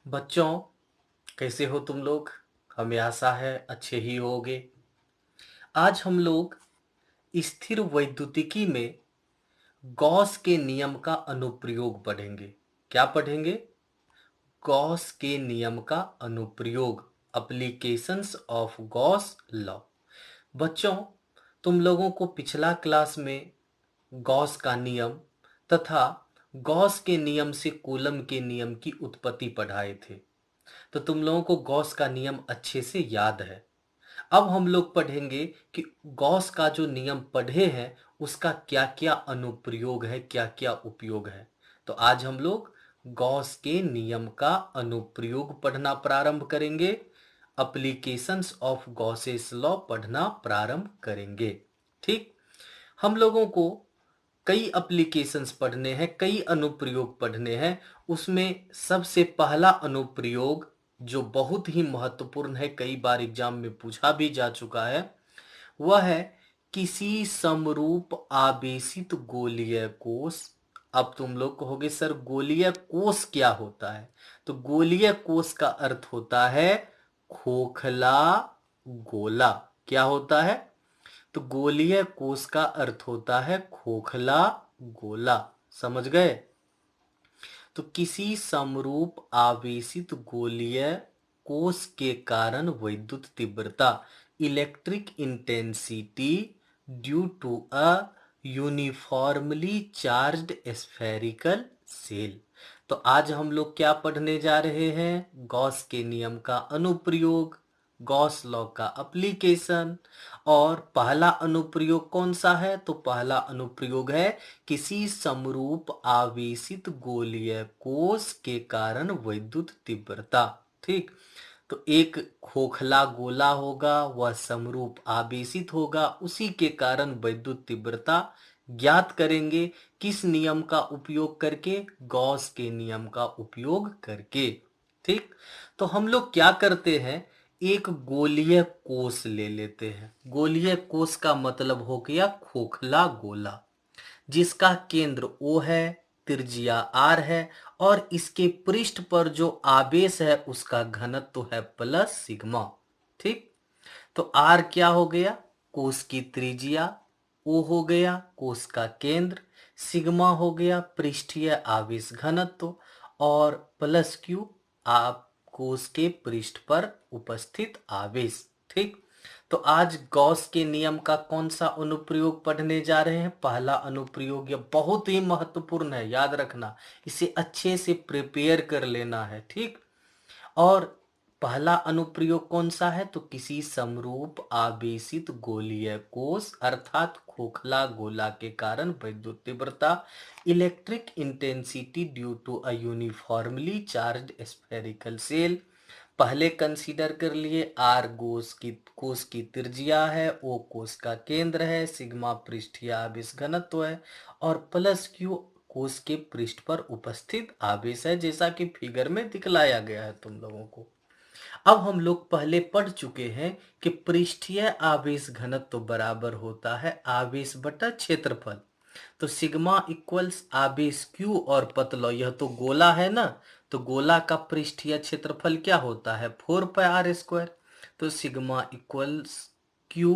बच्चों, कैसे हो तुम लोग। हमें आशा है अच्छे ही होगे। आज हम लोग स्थिर वैद्युतिकी में गॉस के नियम का अनुप्रयोग पढ़ेंगे। क्या पढ़ेंगे? गॉस के नियम का अनुप्रयोग, एप्लीकेशंस ऑफ गॉस लॉ। बच्चों, तुम लोगों को पिछला क्लास में गॉस का नियम तथा गॉस के नियम से कूलम के नियम की उत्पत्ति पढ़ाए थे। तो तुम लोगों को गॉस का नियम अच्छे से याद है। अब हम लोग पढ़ेंगे कि गॉस का जो नियम पढ़े हैं उसका क्या क्या अनुप्रयोग है, क्या क्या उपयोग है। तो आज हम लोग गॉस के नियम का अनुप्रयोग पढ़ना प्रारंभ करेंगे। एप्लीकेशंस ऑफ गॉसेस लॉ पढ़ना प्रारंभ करेंगे। ठीक, हम लोगों को कई एप्लीकेशंस पढ़ने हैं, कई अनुप्रयोग पढ़ने हैं। उसमें सबसे पहला अनुप्रयोग जो बहुत ही महत्वपूर्ण है, कई बार एग्जाम में पूछा भी जा चुका है, वह है किसी समरूप आवेशित गोलीय कोष। अब तुम लोग कहोगे सर गोलीय कोष क्या होता है? तो गोलीय कोष का अर्थ होता है खोखला गोला। क्या होता है? तो गोलीय कोष का अर्थ होता है खोखला गोला। समझ गए? तो किसी समरूप आवेशित गोलीय कोष के कारण वैद्युत तीव्रता, electric intensity due to a uniformly charged spherical shell. तो आज हम लोग क्या पढ़ने जा रहे हैं? गॉस के नियम का अनुप्रयोग, गॉस लॉ का एप्लीकेशन। और पहला अनुप्रयोग कौन सा है? तो पहला अनुप्रयोग है किसी समरूप आवेशित गोलीय कोष के कारण वैद्युत तीव्रता। ठीक, तो एक खोखला गोला होगा, वह समरूप आवेशित होगा, उसी के कारण वैद्युत तीव्रता ज्ञात करेंगे। किस नियम का उपयोग करके? गॉस के नियम का उपयोग करके। ठीक, तो हम लोग क्या करते हैं, एक गोलीय कोष ले लेते हैं। गोलीय कोष का मतलब हो गया खोखला गोला, जिसका केंद्र O है, त्रिज्या R है, और इसके पृष्ठ पर जो आवेश है उसका घनत्व है प्लस सिग्मा। ठीक, तो R क्या हो गया? कोष की त्रिज्या, O हो गया कोष का केंद्र, सिग्मा हो गया पृष्ठीय आवेश घनत्व, और प्लस Q आप कोष के पृष्ठ पर उपस्थित आवेश। ठीक, तो आज गॉस के नियम का कौन सा अनुप्रयोग पढ़ने जा रहे हैं? पहला अनुप्रयोग, यह बहुत ही महत्वपूर्ण है, याद रखना, इसे अच्छे से प्रिपेयर कर लेना है। ठीक, और पहला अनुप्रयोग कौन सा है? तो किसी समरूप आवेशित गोलीय कोष अर्थात खोखला गोला के कारण वैद्युत तीव्रता, electric intensity due to a uniformly charged spherical shell. पहले कंसीडर कर लिए आर कोष की त्रिज्या है, ओ कोष का केंद्र है, सिग्मा पृष्ठीय आवेश घनत्व है, और प्लस क्यू कोष के पृष्ठ पर उपस्थित आवेश है, जैसा कि फिगर में दिखलाया गया है तुम लोगों को। अब हम लोग पहले पढ़ चुके हैं कि पृष्ठीय आवेश घनत्व बराबर होता है आवेश बटा क्षेत्रफल। तो सिग्मा इक्वल्स आवेश क्यू, और पतलो यह तो गोला है ना, तो गोला का पृष्ठीय क्षेत्रफल क्या होता है? 4πr²। तो sigma equals Q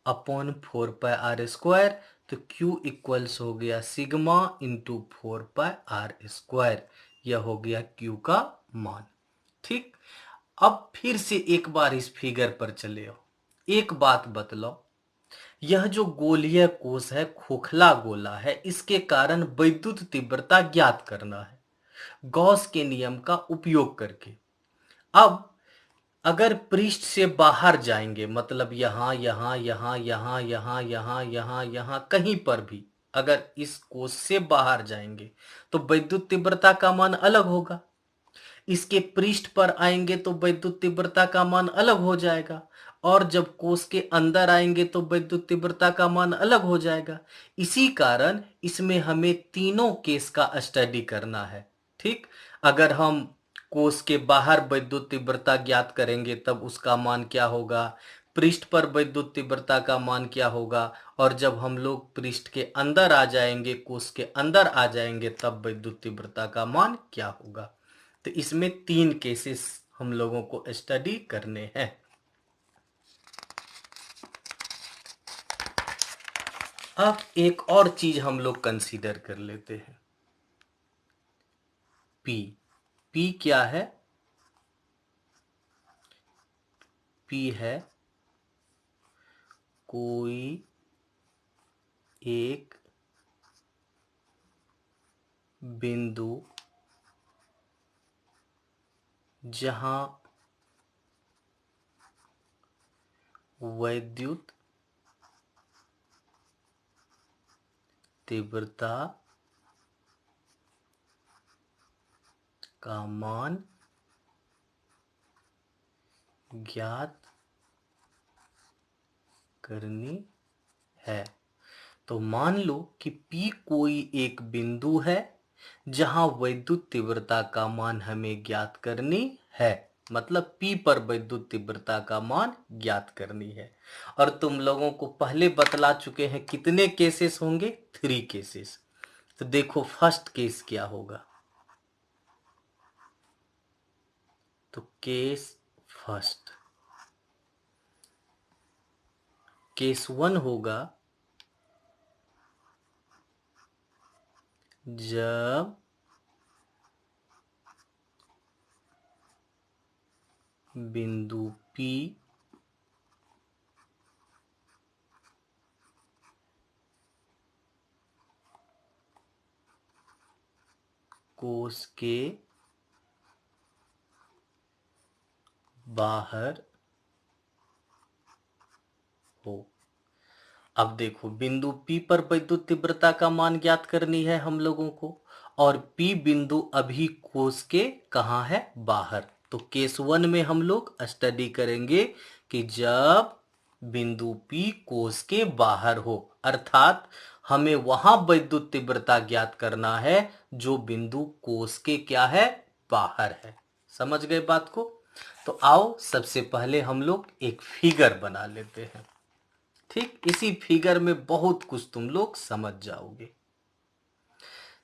upon 4πr²। तो Q इक्वल्स हो गया सिग्मा इंटू 4πr²। यह हो गया Q का मान। ठीक, अब फिर से एक बार इस फिगर पर चले आओ। एक बात बतलाओ, यह जो गोलीय कोष है खोखला गोला है, इसके कारण वैद्युत तीव्रता ज्ञात करना है गॉस के नियम का उपयोग करके। अब अगर पृष्ठ से बाहर जाएंगे, मतलब यहां यहां यहां यहां यहां यहां यहां यहां कहीं पर भी अगर इस कोष से बाहर जाएंगे तो वैद्युत तीव्रता का मान अलग होगा। इसके पृष्ठ पर आएंगे तो वैद्युत तीव्रता का मान अलग हो जाएगा, और जब कोष के अंदर आएंगे तो वैद्युत तीव्रता का मान अलग हो जाएगा। इसी कारण इसमें हमें तीनों केस का स्टडी करना है। ठीक, अगर हम कोष के बाहर वैद्युत तीव्रता ज्ञात करेंगे तब उसका मान क्या होगा, पृष्ठ पर वैद्युत तीव्रता का मान क्या होगा, और जब हम लोग पृष्ठ के अंदर आ जाएंगे, कोष के अंदर आ जाएंगे, तब वैद्युत तीव्रता का मान क्या होगा। तो इसमें 3 केसेस हम लोगों को स्टडी करने हैं। अब एक और चीज हम लोग कंसीडर कर लेते हैं। पी। पी क्या है? पी है कोई एक बिंदु जहां वैद्युत तीव्रता का मान ज्ञात करनी है। तो मान लो कि P कोई एक बिंदु है जहां वैद्युत तीव्रता का मान हमें ज्ञात करनी है। मतलब P पर वैद्युत तीव्रता का मान ज्ञात करनी है। और तुम लोगों को पहले बतला चुके हैं कितने केसेस होंगे? 3 केसेस। तो देखो फर्स्ट केस क्या होगा। तो केस फर्स्ट, केस 1 होगा जब बिंदु P कोश के बाहर हो। अब देखो बिंदु P पर वैद्युत तीव्रता का मान ज्ञात करनी है हम लोगों को, और P बिंदु अभी कोश के कहाँ है? बाहर। तो केस 1 में हम लोग स्टडी करेंगे कि जब बिंदु P कोश के बाहर हो, अर्थात हमें वहां वैद्युत तीव्रता ज्ञात करना है जो बिंदु कोश के क्या है? बाहर है। समझ गए बात को? तो आओ सबसे पहले हम लोग एक फिगर बना लेते हैं। ठीक, इसी फिगर में बहुत कुछ तुम लोग समझ जाओगे।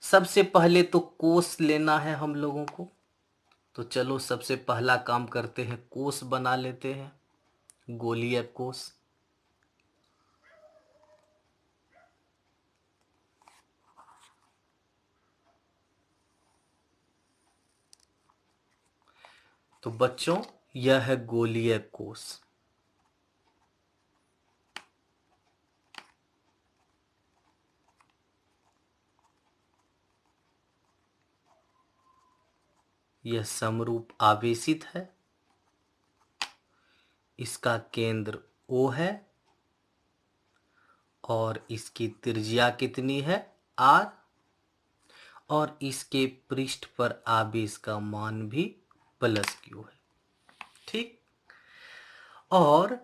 सबसे पहले तो कोस लेना है हम लोगों को। तो चलो सबसे पहला काम करते हैं, कोस बना लेते हैं, गोलीय कोस। तो बच्चों यह है गोलीय कोस। यह समरूप आवेशित है। इसका केंद्र O है और इसकी त्रिज्या कितनी है? R। और इसके पृष्ठ पर आवेश का मान भी +Q है। ठीक, और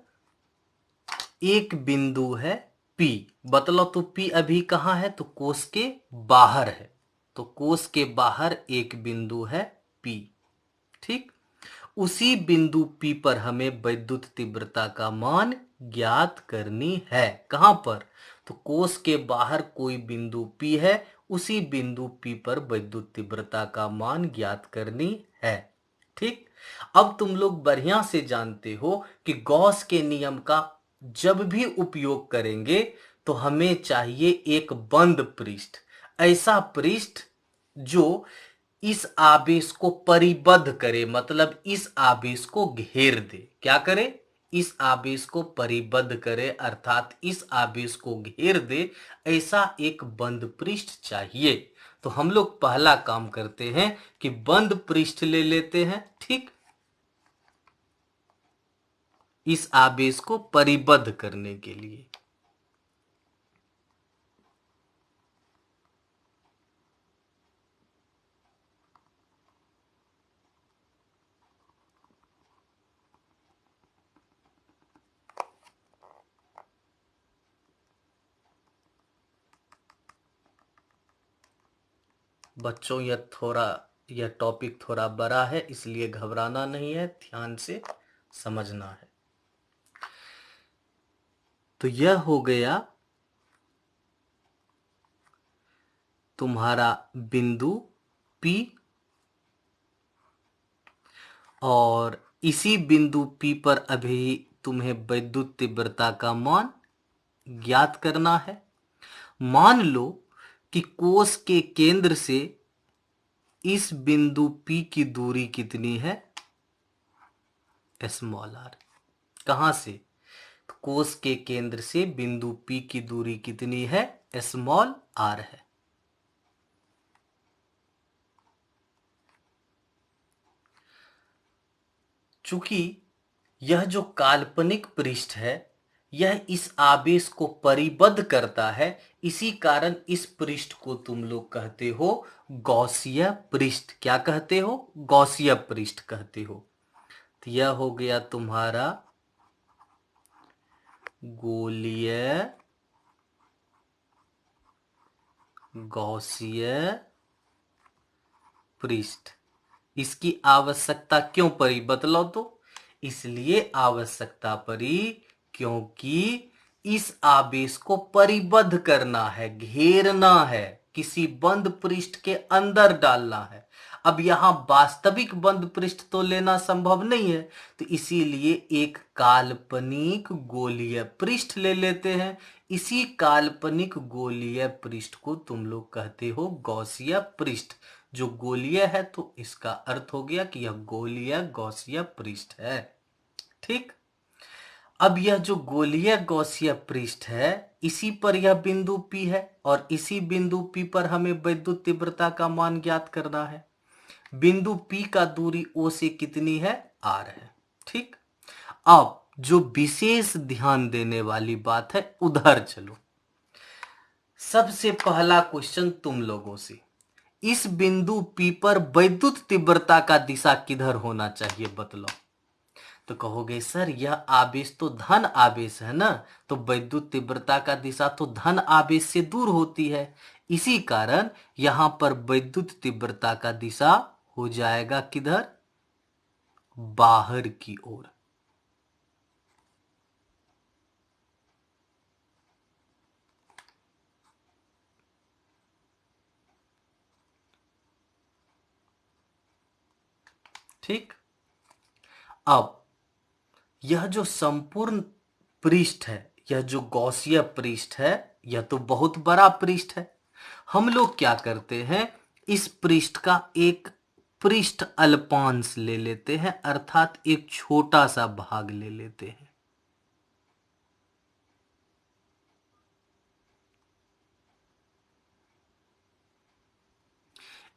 एक बिंदु है P। बतलाओ तो P अभी कहाँ है? तो कोश के बाहर है। तो कोश के बाहर एक बिंदु है P। ठीक, उसी बिंदु P पर हमें वैद्युत तीव्रता का मान ज्ञात करनी है। कहां पर? तो कोश के बाहर कोई बिंदु P है, उसी बिंदु P पर वैद्युत तीव्रता का मान ज्ञात करनी है। ठीक, अब तुम लोग बढ़िया से जानते हो कि गॉस के नियम का जब भी उपयोग करेंगे तो हमें चाहिए एक बंद पृष्ठ, ऐसा पृष्ठ जो इस आवेश को परिबद्ध करे, मतलब इस आवेश को घेर दे। क्या करे? इस आवेश को परिबद्ध करे, अर्थात इस आवेश को घेर दे, ऐसा एक बंद पृष्ठ चाहिए। तो हम लोग पहला काम करते हैं कि बंद पृष्ठ ले लेते हैं। ठीक, इस आवेश को परिबद्ध करने के लिए। बच्चों यह टॉपिक थोड़ा बड़ा है, इसलिए घबराना नहीं है, ध्यान से समझना है। तो यह हो गया तुम्हारा बिंदु P और इसी बिंदु P पर अभी तुम्हें वैद्युत तीव्रता का मान ज्ञात करना है। मान लो कि कोश के केंद्र से इस बिंदु P की दूरी कितनी है, स्मॉल r। कहां से? कोश के केंद्र से बिंदु P की दूरी कितनी है, स्मॉल r है। चूंकि यह जो काल्पनिक पृष्ठ है यह इस आवेश को परिबद्ध करता है, इसी कारण इस पृष्ठ को तुम लोग कहते हो गॉसीय पृष्ठ। क्या कहते हो? गॉसीय पृष्ठ कहते हो। तो यह हो गया तुम्हारा गोलीय गॉसीय पृष्ठ। इसकी आवश्यकता क्यों पड़ी बतलाओ तो? इसलिए आवश्यकता पड़ी क्योंकि इस आवेश को परिबद्ध करना है, घेरना है, किसी बंद पृष्ठ के अंदर डालना है। अब यहां वास्तविक बंद पृष्ठ तो लेना संभव नहीं है, तो इसीलिए एक काल्पनिक गोलीय पृष्ठ ले लेते हैं। इसी काल्पनिक गोलीय पृष्ठ को तुम लोग कहते हो गॉसीय पृष्ठ। जो गोलीय है तो इसका अर्थ हो गया कि यह गोलीय गॉसीय पृष्ठ है। ठीक। अब यह जो गोलीय गॉसीय पृष्ठ है इसी पर यह बिंदु P है और इसी बिंदु P पर हमें वैद्युत तीव्रता का मान ज्ञात करना है। बिंदु P का दूरी O से कितनी है, R है। ठीक। अब जो विशेष ध्यान देने वाली बात है उधर चलो। सबसे पहला क्वेश्चन तुम लोगों से, इस बिंदु P पर वैद्युत तीव्रता का दिशा किधर होना चाहिए बतलाओ। तो कहोगे सर यह आवेश तो धन आवेश है ना, तो वैद्युत तीव्रता का दिशा तो धन आवेश से दूर होती है। इसी कारण यहां पर वैद्युत तीव्रता का दिशा हो जाएगा किधर, बाहर की ओर। ठीक। अब यह जो संपूर्ण पृष्ठ है, यह जो गॉसीय पृष्ठ है, यह तो बहुत बड़ा पृष्ठ है। हम लोग क्या करते हैं, इस पृष्ठ का एक पृष्ठ अल्पांश ले लेते हैं, अर्थात एक छोटा सा भाग ले लेते हैं।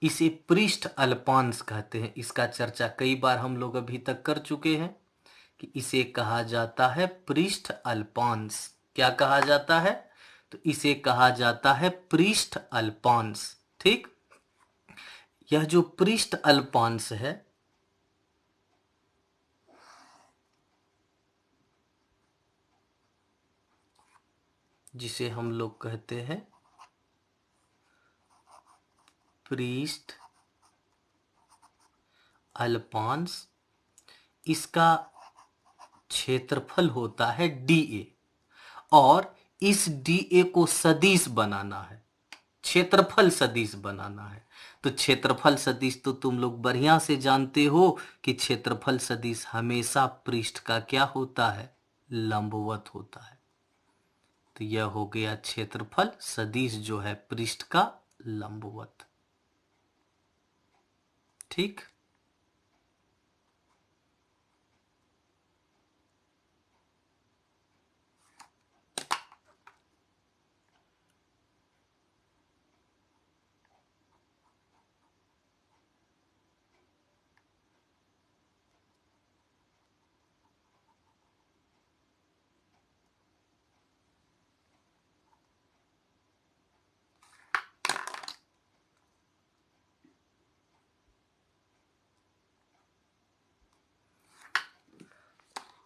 इसे पृष्ठ अल्पांश कहते हैं। इसका चर्चा कई बार हम लोग अभी तक कर चुके हैं कि इसे कहा जाता है पृष्ठ अल्पांश। क्या कहा जाता है? तो इसे कहा जाता है पृष्ठ अल्पांश। ठीक। यह जो पृष्ठ अल्पांश है जिसे हम लोग कहते हैं पृष्ठ अल्पांश, इसका क्षेत्रफल होता है dA और इस dA को सदिश बनाना है, क्षेत्रफल सदिश बनाना है। तो क्षेत्रफल सदिश तो तुम लोग बढ़िया से जानते हो कि क्षेत्रफल सदिश हमेशा पृष्ठ का क्या होता है, लंबवत होता है। तो यह हो गया क्षेत्रफल सदिश जो है पृष्ठ का लंबवत। ठीक।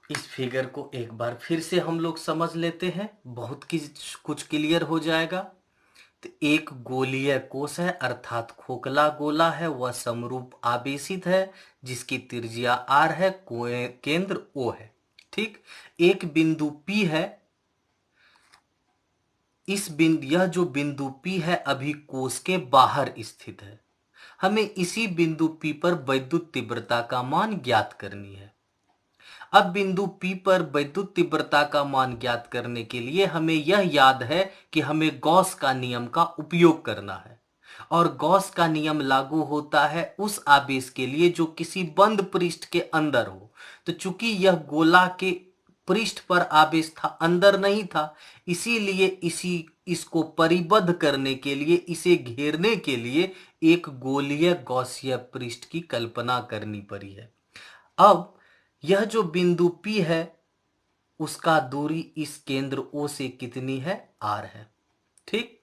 इस फिगर को एक बार फिर से हम लोग समझ लेते हैं, बहुत कुछ क्लियर हो जाएगा। तो एक गोलीय कोश है अर्थात खोखला गोला है, वह समरूप आवेशित है जिसकी त्रिज्या r है, केंद्र O है। ठीक। एक बिंदु P है, यह जो बिंदु P है अभी कोश के बाहर स्थित है। हमें इसी बिंदु P पर वैद्युत तीव्रता का मान ज्ञात करनी है। अब बिंदु P पर वैद्युत तीव्रता का मान ज्ञात करने के लिए हमें यह याद है कि हमें गॉस का नियम का उपयोग करना है, और गॉस का नियम लागू होता है उस आवेश के लिए जो किसी बंद पृष्ठ के अंदर हो। तो चूंकि यह गोला के पृष्ठ पर आवेश था, अंदर नहीं था, इसीलिए इसको परिबद्ध करने के लिए, इसे घेरने के लिए एक गोलीय गॉसीय पृष्ठ की कल्पना करनी पड़ी है। अब यह जो बिंदु P है उसका दूरी इस केंद्र O से कितनी है? R है। ठीक।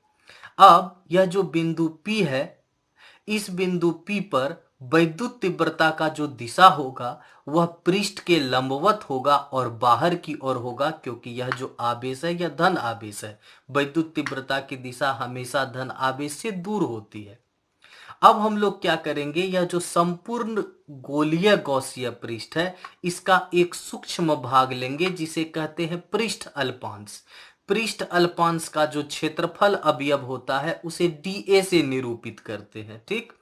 अब यह जो बिंदु P है, इस बिंदु P पर वैद्युत तीव्रता का जो दिशा होगा वह पृष्ठ के लंबवत होगा और बाहर की ओर होगा, क्योंकि यह जो आवेश है यह धन आवेश है। वैद्युत तीव्रता की दिशा हमेशा धन आवेश से दूर होती है। अब हम लोग क्या करेंगे, यह जो संपूर्ण गोलीय गॉसीय पृष्ठ है इसका एक सूक्ष्म भाग लेंगे जिसे कहते हैं पृष्ठ अल्पांश। पृष्ठ अल्पांश का जो क्षेत्रफल अवयव होता है उसे dA से निरूपित करते हैं। ठीक।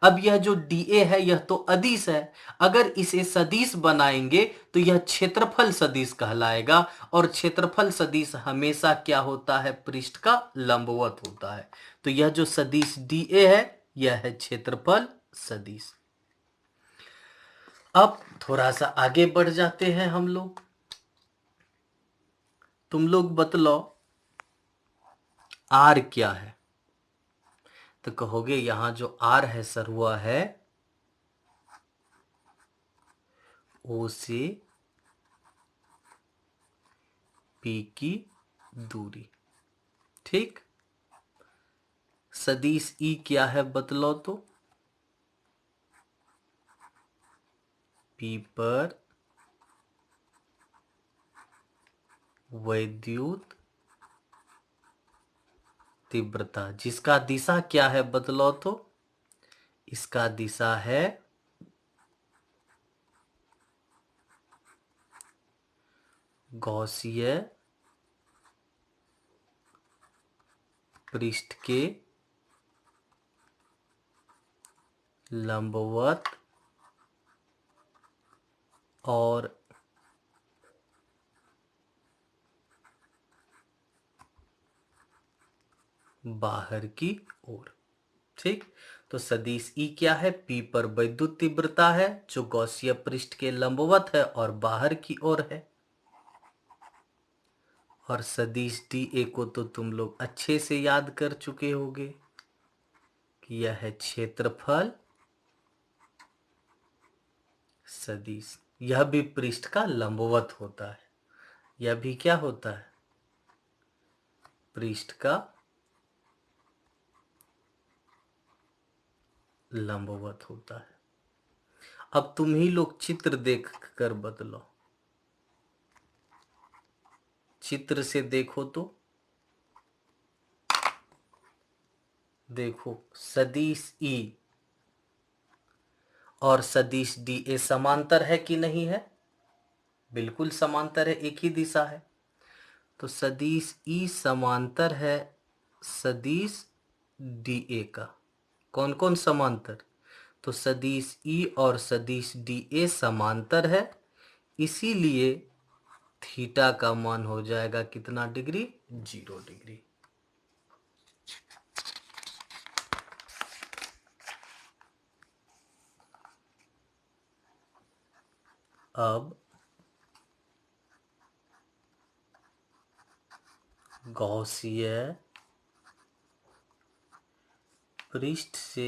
अब यह जो dA है यह तो अदिश है, अगर इसे सदिश बनाएंगे तो यह क्षेत्रफल सदिश कहलाएगा, और क्षेत्रफल सदिश हमेशा क्या होता है? पृष्ठ का लंबवत होता है। तो यह जो सदिश dA है यह है क्षेत्रफल सदिश। अब थोड़ा सा आगे बढ़ जाते हैं हम लोग। तुम लोग बतलाओ R क्या है? तो कहोगे यहां जो R है सर वह है O से P की दूरी। ठीक। सदिश E क्या है बतलाओ तो? P पर वैद्युत तीव्रता, जिसका दिशा क्या है बतलाओ तो? इसका दिशा है गॉसीय पृष्ठ के लंबवत और बाहर की ओर। ठीक। तो सदिश E क्या है? P पर वैद्युत तीव्रता है जो गॉसीय पृष्ठ के लंबवत है और बाहर की ओर है। और सदिश dA को तो तुम लोग अच्छे से याद कर चुके होंगे कि यह है क्षेत्रफल सदिश। यह भी पृष्ठ का लंबवत होता है। यह भी क्या होता है? पृष्ठ का लंबवत होता है। अब तुम ही लोग चित्र देख कर बदलो। चित्र से देखो तो देखो सदिश E और सदिश dA समांतर है कि नहीं है? बिल्कुल समांतर है, एक ही दिशा है। तो सदिश E समांतर है सदिश dA का। कौन कौन समांतर? तो सदिश E और सदिश dA समांतर है, इसीलिए थीटा का मान हो जाएगा कितना डिग्री? 0 डिग्री। अब गॉसीय पृष्ठ से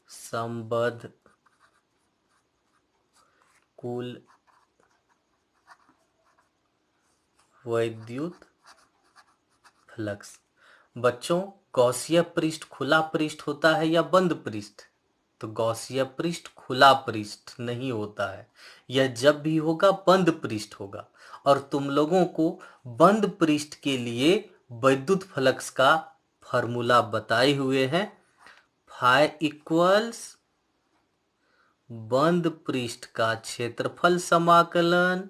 संबद्ध कुल वैद्युत फ्लक्स। बच्चों, गॉसीय पृष्ठ खुला पृष्ठ होता है या बंद पृष्ठ? तो गॉसीय पृष्ठ खुला पृष्ठ नहीं होता है, यह जब भी होगा बंद पृष्ठ होगा। और तुम लोगों को बंद पृष्ठ के लिए वैद्युत फ्लक्स का फॉर्मूला बताए हुए हैं। फाई इक्वल्स बंद पृष्ठ का क्षेत्रफल समाकलन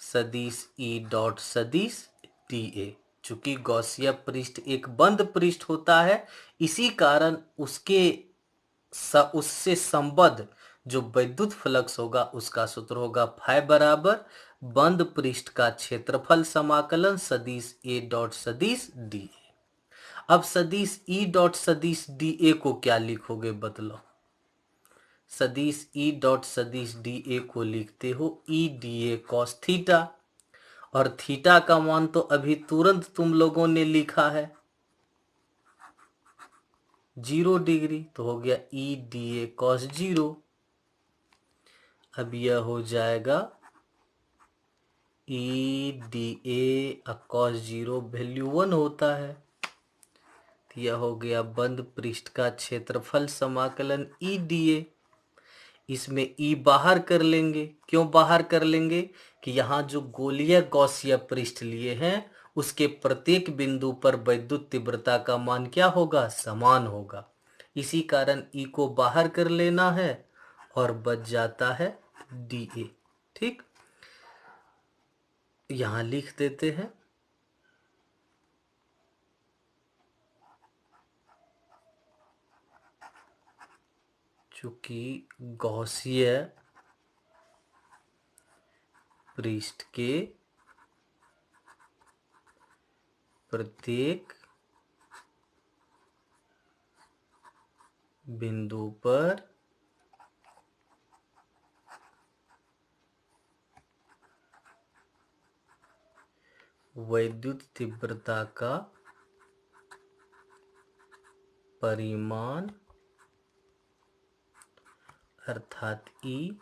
सदिश E डॉट सदिश dA। चूंकि गॉसिया पृष्ठ एक बंद पृष्ठ होता है, इसी कारण उससे संबद्ध जो वैद्युत फ्लक्स होगा उसका सूत्र होगा फाई बराबर बंद पृष्ठ का क्षेत्रफल समाकलन सदिश ए डॉट सदिश डी ए। अब सदिश ई डॉट सदिश डी ए को क्या लिखोगे बदलो। सदिश ई डॉट सदिश डी ए को लिखते हो E D A cos theta, और थीटा का मान तो अभी तुरंत तुम लोगों ने लिखा है 0 डिग्री, तो हो गया ई डी ए कॉस 0। अब यह हो जाएगा E D A cos 0 value 1 होता है, तो यह हो गया बंद पृष्ठ का क्षेत्रफल समाकलन ई डी ए। इसमें ई बाहर कर लेंगे। क्यों बाहर कर लेंगे कि यहाँ जो गोलीय गॉसिया पृष्ठ लिए हैं उसके प्रत्येक बिंदु पर वैद्युत तीव्रता का मान क्या होगा, समान होगा। इसी कारण ई को बाहर कर लेना है और बच जाता है डी ए। ठीक, यहां लिख देते हैं चूंकि गॉसिय पृष्ठ के प्रत्येक बिंदु पर वैद्युत तीव्रता का परिमाण अर्थात ई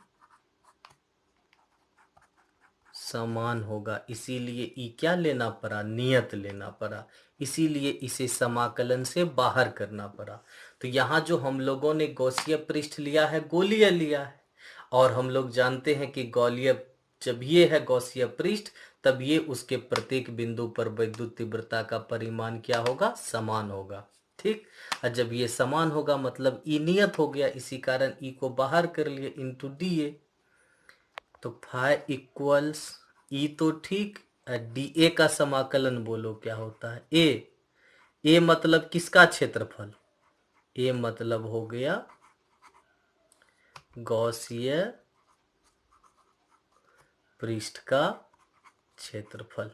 समान होगा। इसीलिए ई क्या लेना पड़ा, नियत लेना पड़ा, इसीलिए इसे समाकलन से बाहर करना पड़ा। तो यहाँ जो हम लोगों ने गॉसिय पृष्ठ लिया है गोलीय लिया है, और हम लोग जानते हैं कि गोलीय जब ये है गॉसिय पृष्ठ तब ये उसके प्रत्येक बिंदु पर वैद्युत तीव्रता का परिमाण क्या होगा, समान होगा। ठीक, और जब ये समान होगा मतलब ई नियत हो गया, इसी कारण ई को बाहर कर लिए इंटू डी ए। तो फाई इक्वल्स ई तो ठीक, डी ए का समाकलन बोलो क्या होता है, ए मतलब किसका क्षेत्रफल, ए मतलब हो गया गॉसिय पृष्ठ का क्षेत्रफल।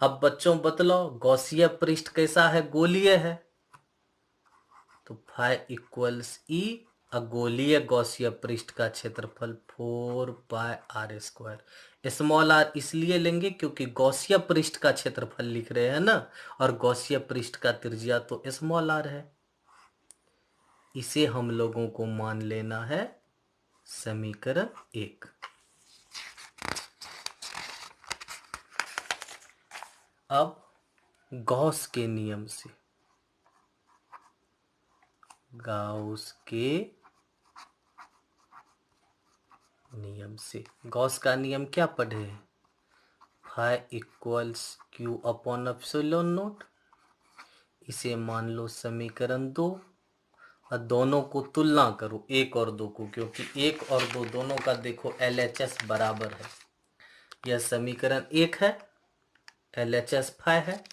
अब बच्चों बतलाओ गॉसिय पृष्ठ कैसा है, गोलीय है, तो फाई इक्वल्स ई गोलीय गॉसिय पृष्ठ का क्षेत्रफल 4πr²। स्मॉल आर इसलिए लेंगे क्योंकि गॉसिय पृष्ठ का क्षेत्रफल लिख रहे हैं ना, और गॉसिय पृष्ठ का त्रिज्या तो स्मॉल आर है। इसे हम लोगों को मान लेना है समीकरण 1। अब गॉस के नियम से, गॉस के नियम से, गॉस का नियम क्या पढ़े हैं, phi equals Q upon epsilon naught. इसे मान लो समीकरण 2, और दोनों को तुलना करो 1 और 2 को, क्योंकि 1 और 2 दोनों का देखो LHS बराबर है। यह समीकरण 1 है, LHS फाई है,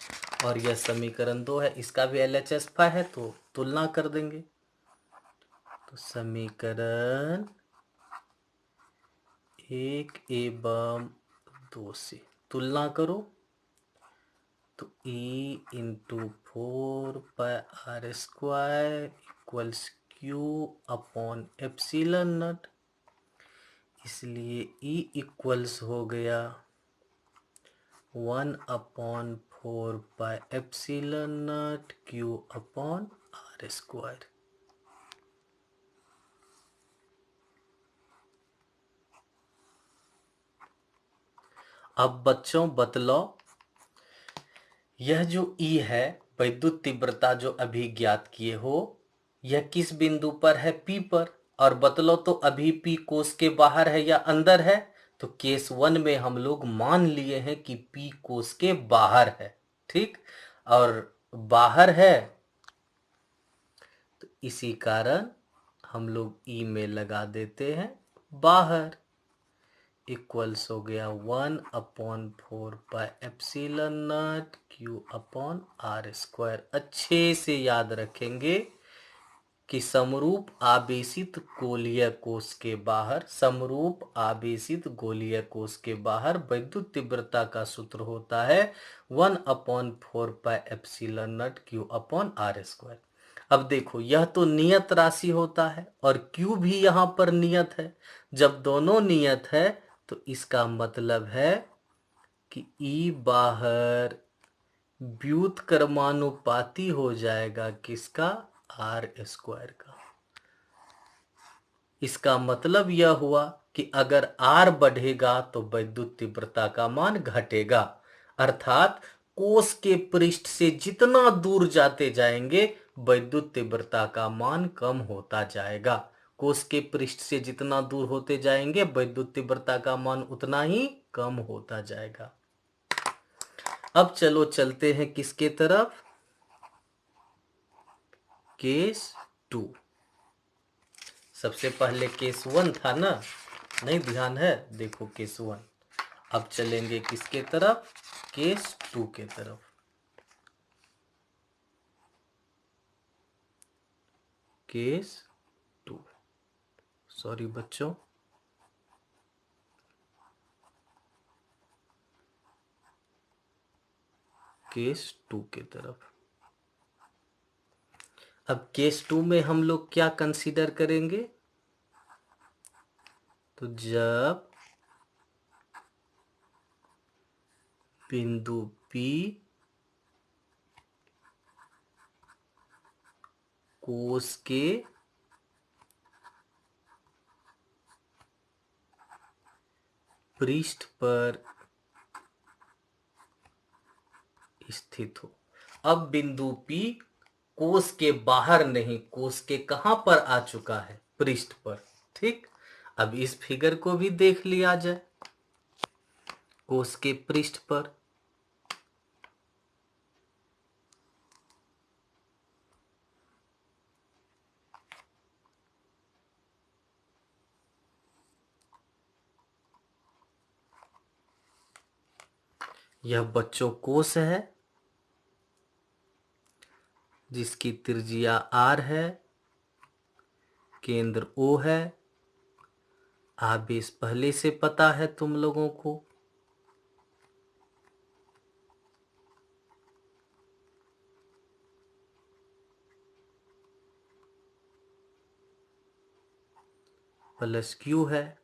और यह समीकरण 2 है, इसका भी LHS फाई है, तो तुलना कर देंगे। तो समीकरण 1 एवं 2 से तुलना करो, तो E into 4πr² equals Q upon epsilon not. इसलिए E इक्वल्स हो गया 1/4π नॉट क्यू अपॉन r²। अब बच्चों बतलाओ, यह जो E है वैद्युत तीव्रता जो अभी ज्ञात किए हो, यह किस बिंदु पर है, P पर। और बतलो तो अभी P कोश के बाहर है या अंदर है, तो केस 1 में हम लोग मान लिए हैं कि P कोश के बाहर है। ठीक, और बाहर है तो इसी कारण हम लोग E में लगा देते हैं बाहर। इक्वल्स हो गया 1/4 pi epsilon naught Q upon R square. अच्छे से याद रखेंगे कि समरूप आवेशित गोलीय कोश के बाहर, समरूप आवेशित गोलीय कोश के बाहर वैद्युत तीव्रता का सूत्र होता है 1/4 pi epsilon naught Q upon R square. अब देखो, यह तो नियत राशि होता है और क्यू भी यहां पर नियत है। जब दोनों नियत है तो इसका मतलब है कि ई बाहर व्युत्क्रमानुपाती हो जाएगा किसका, आर स्क्वायर का। इसका मतलब यह हुआ कि अगर आर बढ़ेगा तो वैद्युत तीव्रता का मान घटेगा, अर्थात कोश के पृष्ठ से जितना दूर जाते जाएंगे वैद्युत तीव्रता का मान कम होता जाएगा। कोश के पृष्ठ से जितना दूर होते जाएंगे वैद्युत तीव्रता का मान उतना ही कम होता जाएगा। अब चलो चलते हैं किसके तरफ, केस 2। सबसे पहले केस 1 था ना, नहीं ध्यान है, देखो केस 1। अब चलेंगे किसके तरफ, केस 2 के तरफ। केस 2, सॉरी बच्चों, केस 2 के तरफ। अब केस 2 में हम लोग क्या कंसीडर करेंगे, तो जब बिंदु P कोश के पृष्ठ पर स्थित हो। अब बिंदु P कोश के बाहर नहीं, कोश के कहां पर आ चुका है, पृष्ठ पर। ठीक, अब इस फिगर को भी देख लिया जाए। कोश के पृष्ठ पर यह बच्चों कोश है जिसकी त्रिज्या r है, केंद्र O है, आवेश पहले से पता है तुम लोगों को। प्लस Q है।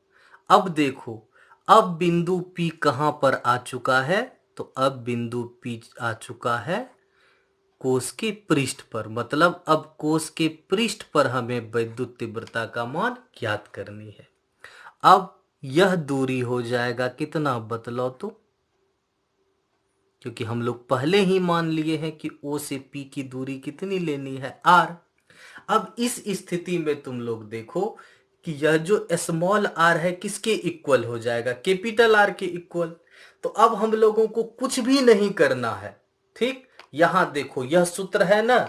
अब देखो, अब बिंदु P कहां पर आ चुका है, तो अब बिंदु P आ चुका है कोश के पृष्ठ पर। मतलब अब कोश के पृष्ठ पर हमें वैद्युत तीव्रता का मान ज्ञात करनी है। अब यह दूरी हो जाएगा कितना, बतलाओ तो, क्योंकि हम लोग पहले ही मान लिए हैं कि O से P की दूरी कितनी लेनी है, R। अब इस स्थिति में तुम लोग देखो कि यह जो स्मॉल r है किसके इक्वल हो जाएगा, कैपिटल R के इक्वल। तो अब हम लोगों को कुछ भी नहीं करना है। ठीक, यहां देखो, यह सूत्र है ना,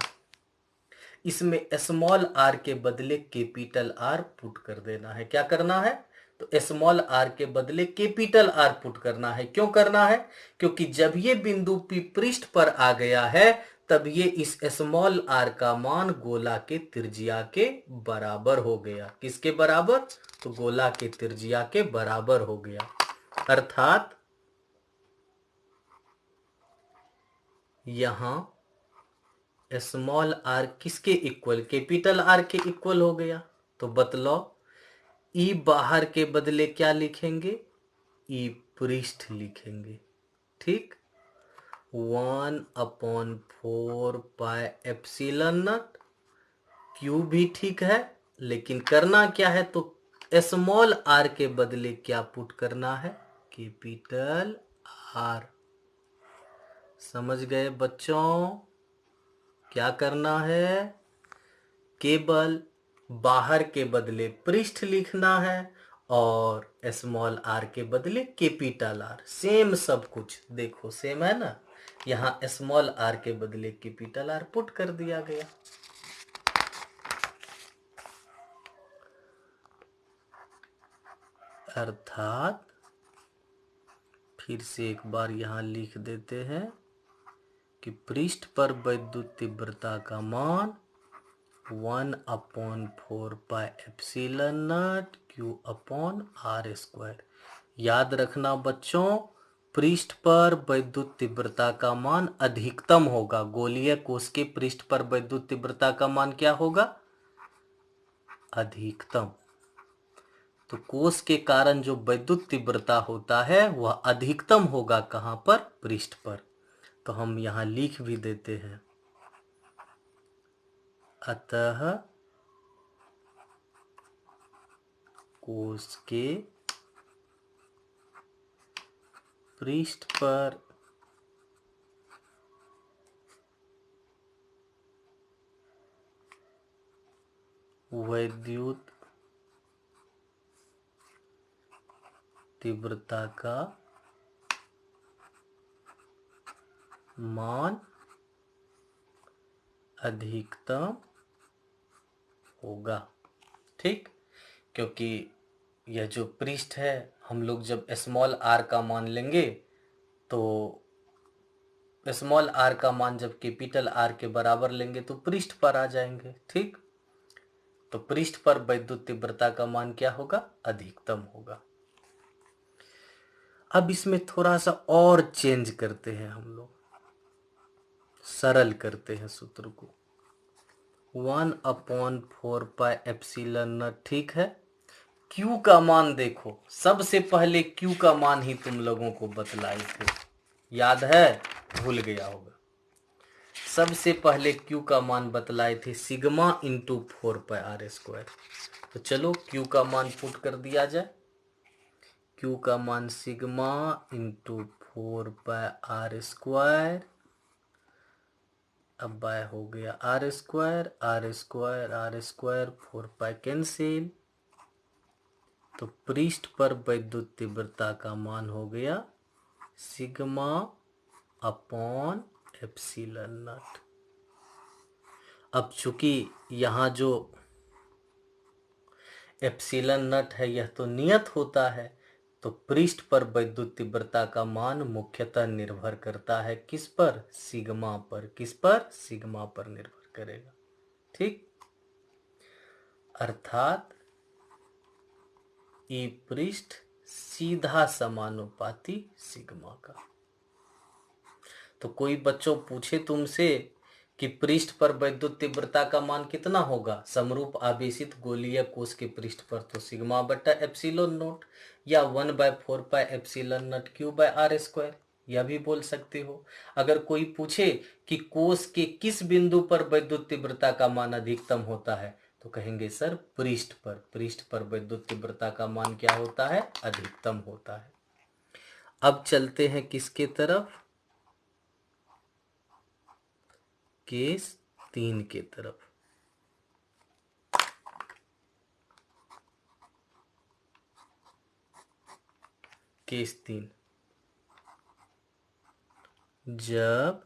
इसमें स्मॉल r के बदले कैपिटल R पुट कर देना है। क्या करना है, तो स्मॉल r के बदले कैपिटल R पुट करना है। क्यों करना है, क्योंकि जब ये बिंदु P पृष्ठ पर आ गया है तब ये इस स्मॉल r का मान गोला के त्रिज्या के बराबर हो गया। किसके बराबर, तो गोला के त्रिज्या के बराबर हो गया। अर्थात यहां स्मॉल r किसके इक्वल, कैपिटल R के इक्वल हो गया। तो बतलाओ, ई बाहर के बदले क्या लिखेंगे, ई पृष्ठ लिखेंगे। ठीक, 1/4 पाई एप्सिलॉन नॉट, क्यू भी ठीक है, लेकिन करना क्या है, तो स्मॉल r के बदले क्या पुट करना है, कैपिटल R। समझ गए बच्चों, क्या करना है, केवल बाहर के बदले पृष्ठ लिखना है और स्मॉल r के बदले कैपिटल R। सेम सब कुछ, देखो सेम है ना, यहाँ स्मॉल r के बदले कैपिटल R पुट कर दिया गया। अर्थात फिर से एक बार यहाँ लिख देते हैं कि पृष्ठ पर वैद्युत तीव्रता का मान 1/4 पाई एप्सिलॉन नॉट Q/r²। याद रखना बच्चों, पृष्ठ पर वैद्युत तीव्रता का मान अधिकतम होगा। गोलीय कोश के पृष्ठ पर वैद्युत तीव्रता का मान क्या होगा? अधिकतम। तो कोश के कारण जो वैद्युत तीव्रता होता है वह अधिकतम होगा कहां पर? पृष्ठ पर। तो हम यहां लिख भी देते हैं, अतः कोश के पृष्ठ पर वैद्युत तीव्रता का मान अधिकतम होगा। ठीक, क्योंकि यह जो पृष्ठ है, हम लोग जब स्मॉल आर का मान लेंगे तो स्मॉल आर का मान जब कैपिटल आर के बराबर लेंगे तो पृष्ठ पर आ जाएंगे। ठीक, तो पृष्ठ पर वैद्युत तीव्रता का मान क्या होगा? अधिकतम होगा। अब इसमें थोड़ा सा और चेंज करते हैं, हम लोग सरल करते हैं सूत्र को। 1/4 पाई एप्सिलॉन नॉट। ठीक है, Q का मान देखो, सबसे पहले Q का मान ही तुम लोगों को बतलाए थे, याद है? भूल गया होगा। सबसे पहले Q का मान बतलाए थे सिग्मा इंटू 4 पाई r²। तो चलो Q का मान पुट कर दिया जाए। Q का मान सिग्मा इंटू 4 पाई r²। अब बाय हो गया r², 4 पाई कैंसिल। तो पृष्ठ पर वैद्युत तीव्रता का मान हो गया सिग्मा अपॉन एप्सिलॉन नॉट। अब चूंकि यहाँ जो एप्सिलॉन नॉट है यह तो नियत होता है, तो पृष्ठ पर वैद्युत तीव्रता का मान मुख्यतः निर्भर करता है किस पर? सिग्मा पर। किस पर? सिग्मा पर निर्भर करेगा। ठीक, अर्थात ई पृष्ठ सीधा समानुपाती सिग्मा का। तो कोई बच्चों पूछे तुमसे कि पृष्ठ पर वैद्युत तीव्रता का मान कितना होगा समरूप आवेशित गोलीय कोश के पृष्ठ पर, तो सिग्मा बटा एप्सिलॉन नॉट या 1/4 पाई एप्सिलॉन नॉट Q/r², यह भी बोल सकते हो। अगर कोई पूछे कि कोश के किस बिंदु पर वैद्युत तीव्रता का मान अधिकतम होता है, तो कहेंगे सर पृष्ठ पर। पृष्ठ पर वैद्युत तीव्रता का मान क्या होता है? अधिकतम होता है। अब चलते हैं किसके तरफ? केस 3 के तरफ। केस 3, जब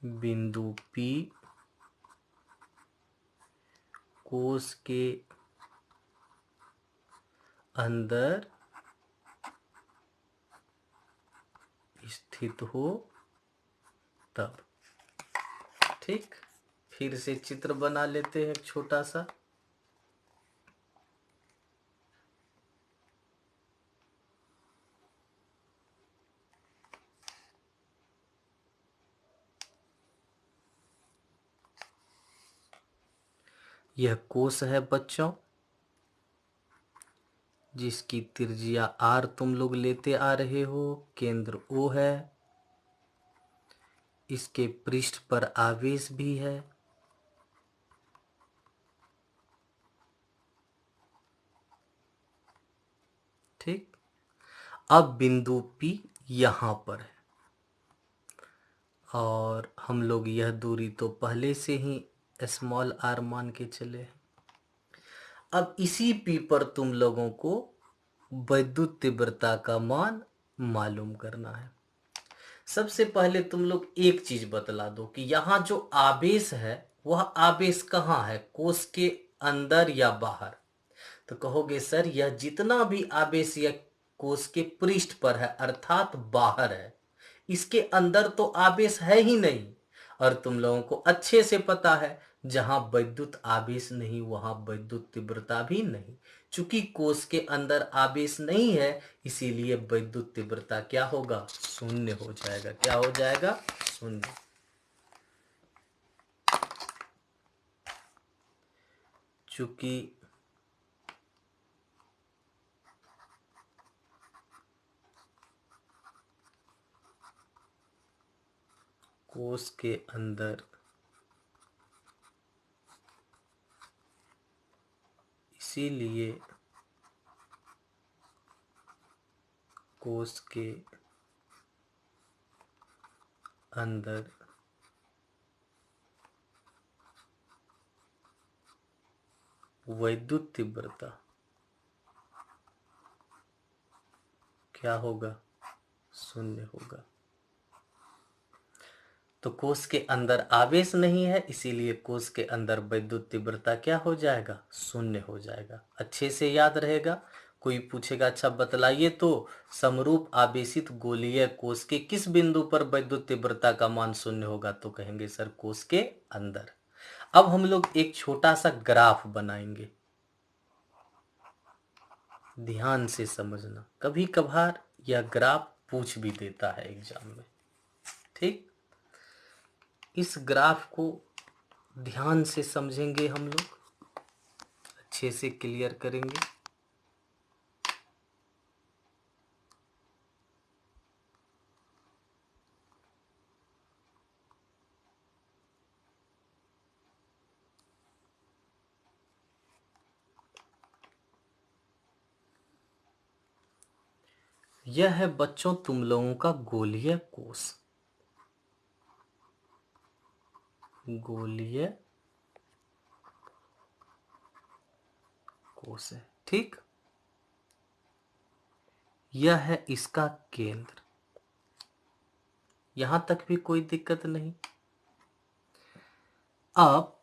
बिंदु P कोश के अंदर स्थित हो तब। ठीक, फिर से चित्र बना लेते हैं छोटा सा। यह कोश है बच्चों, जिसकी त्रिज्या R तुम लोग लेते आ रहे हो, केंद्र O है, इसके पृष्ठ पर आवेश भी है। ठीक, अब बिंदु P यहां पर है और हम लोग यह दूरी तो पहले से ही स्मॉल r मान के चले हैं। अब इसी P पर तुम लोगों को वैद्युत तीव्रता का मान मालूम करना है। सबसे पहले तुम लोग एक चीज बतला दो कि यहाँ जो आवेश है वह आवेश कहाँ है? कोश के अंदर या बाहर? तो कहोगे सर यह जितना भी आवेश या कोश के पृष्ठ पर है अर्थात बाहर है, इसके अंदर तो आवेश है ही नहीं। और तुम लोगों को अच्छे से पता है जहां विद्युत आवेश नहीं वहां विद्युत तीव्रता भी नहीं। चूंकि कोश के अंदर आवेश नहीं है इसीलिए विद्युत तीव्रता क्या होगा? शून्य हो जाएगा। क्या हो जाएगा? शून्य। चूंकि कोश के अंदर इसीलिए कोश के अंदर विद्युत तीव्रता क्या होगा? शून्य होगा। तो कोश के अंदर आवेश नहीं है इसीलिए कोश के अंदर विद्युत तीव्रता क्या हो जाएगा? शून्य हो जाएगा। अच्छे से याद रहेगा। कोई पूछेगा अच्छा बतलाइए तो समरूप आवेशित गोलीय कोश के किस बिंदु पर विद्युत तीव्रता का मान शून्य होगा? तो कहेंगे सर कोश के अंदर। अब हम लोग एक छोटा सा ग्राफ बनाएंगे, ध्यान से समझना। कभी कभार यह ग्राफ पूछ भी देता है एग्जाम में। ठीक, इस ग्राफ को ध्यान से समझेंगे हम लोग, अच्छे से क्लियर करेंगे। यह है बच्चों तुम लोगों का गोलीय कोश। गोलीय कोश है, ठीक। यह है इसका केंद्र। यहां तक भी कोई दिक्कत नहीं। अब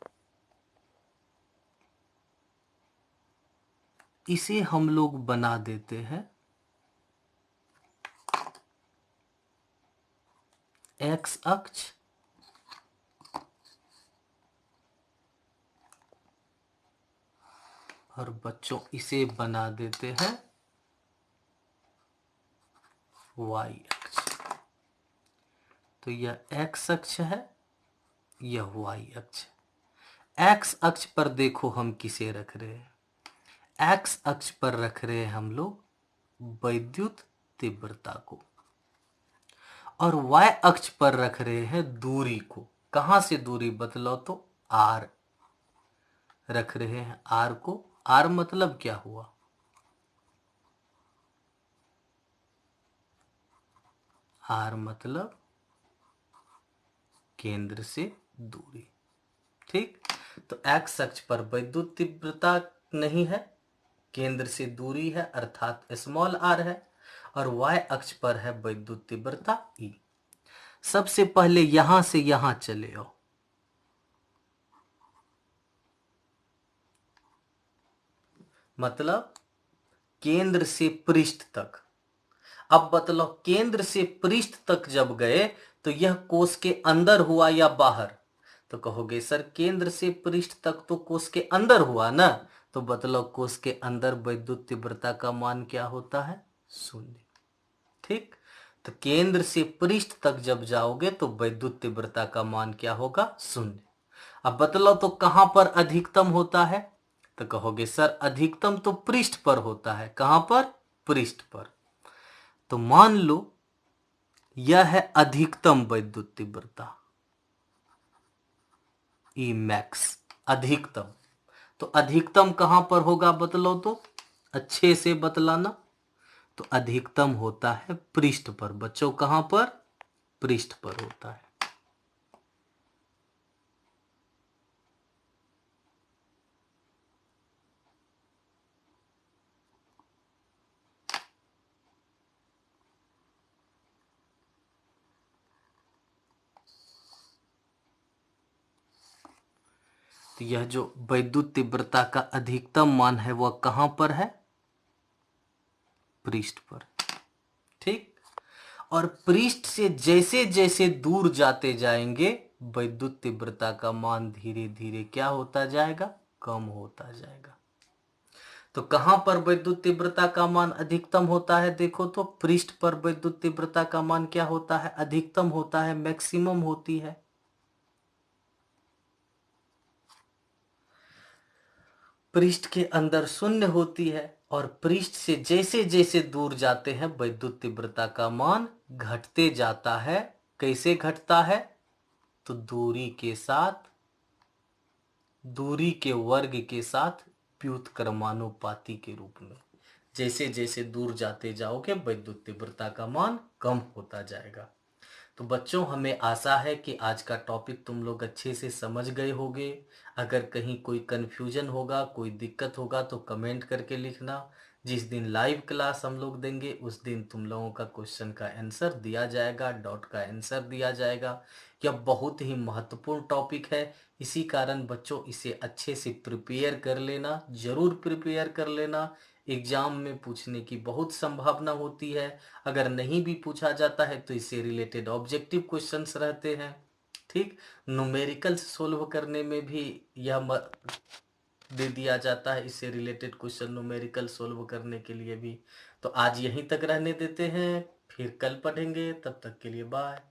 इसे हम लोग बना देते हैं एक्स अक्ष और बच्चों इसे बना देते हैं वाई अक्ष। तो यह एक्स अक्ष है, यह वाई अक्ष है। एक्स अक्ष पर देखो हम किसे रख रहे हैं? एक्स अक्ष पर रख रहे हैं हम लोग विद्युत तीव्रता को, और वाई अक्ष पर रख रहे हैं दूरी को। कहां से दूरी बतलाओ? तो आर रख रहे हैं, आर को। आर मतलब क्या हुआ? आर मतलब केंद्र से दूरी, ठीक। तो एक्स अक्ष पर विद्युत तीव्रता नहीं है, केंद्र से दूरी है अर्थात स्मॉल आर है, और वाई अक्ष पर है विद्युत तीव्रता ई। सबसे पहले यहां से यहां चले आओ। मतलब केंद्र से पृष्ठ तक। अब बतलाओ केंद्र से पृष्ठ तक जब गए तो यह कोश के अंदर हुआ या बाहर? तो कहोगे सर केंद्र से पृष्ठ तक तो कोश के अंदर हुआ ना। तो बतलाओ कोश के अंदर विद्युत तीव्रता का मान क्या होता है? शून्य, ठीक। तो केंद्र से पृष्ठ तक जब जाओगे तो विद्युत तीव्रता का मान क्या होगा? शून्य। अब बतलाओ तो कहां पर अधिकतम होता है? तो कहोगे सर अधिकतम तो पृष्ठ पर होता है। कहां पर? पृष्ठ पर। तो मान लो यह है अधिकतम विद्युत तीव्रता ई मैक्स, अधिकतम। तो अधिकतम कहां पर होगा बतलाओ तो, अच्छे से बतलाना। तो अधिकतम होता है पृष्ठ पर। बच्चों कहां पर? पृष्ठ पर होता है। तो यह जो वैद्युत तीव्रता का अधिकतम मान है वह कहां पर है? पृष्ठ पर। ठीक। और पृष्ठ से जैसे जैसे दूर जाते जाएंगे वैद्युत तीव्रता का मान धीरे धीरे क्या होता जाएगा? कम होता जाएगा। तो कहां पर वैद्युत तीव्रता का मान अधिकतम होता है? देखो तो पृष्ठ पर वैद्युत तीव्रता का मान क्या होता है? अधिकतम होता है, मैक्सिमम होती है। पृष्ठ के अंदर शून्य होती है और पृष्ठ से जैसे जैसे दूर जाते हैं वैद्युत तीव्रता का मान घटते जाता है। कैसे घटता है? तो दूरी के वर्ग के साथ व्युत्क्रमानुपाती के रूप में। जैसे जैसे दूर जाते जाओगे वैद्युत तीव्रता का मान कम होता जाएगा। तो बच्चों, हमें आशा है कि आज का टॉपिक तुम लोग अच्छे से समझ गए होगे। अगर कहीं कोई कंफ्यूजन होगा, कोई दिक्कत होगा तो कमेंट करके लिखना। जिस दिन लाइव क्लास हम लोग देंगे उस दिन तुम लोगों का क्वेश्चन का आंसर दिया जाएगा, डॉट का आंसर दिया जाएगा। यह बहुत ही महत्वपूर्ण टॉपिक है, इसी कारण बच्चों इसे अच्छे से प्रिपेयर कर लेना, जरूर प्रिपेयर कर लेना। एग्जाम में पूछने की बहुत संभावना होती है। अगर नहीं भी पूछा जाता है तो इससे रिलेटेड ऑब्जेक्टिव क्वेश्चंस रहते हैं। ठीक। न्यूमेरिकल्स सोल्व करने में भी यह दे दिया जाता है, इससे रिलेटेड क्वेश्चन न्यूमेरिकल सोल्व करने के लिए भी। तो आज यहीं तक रहने देते हैं, फिर कल पढ़ेंगे। तब तक के लिए बाय।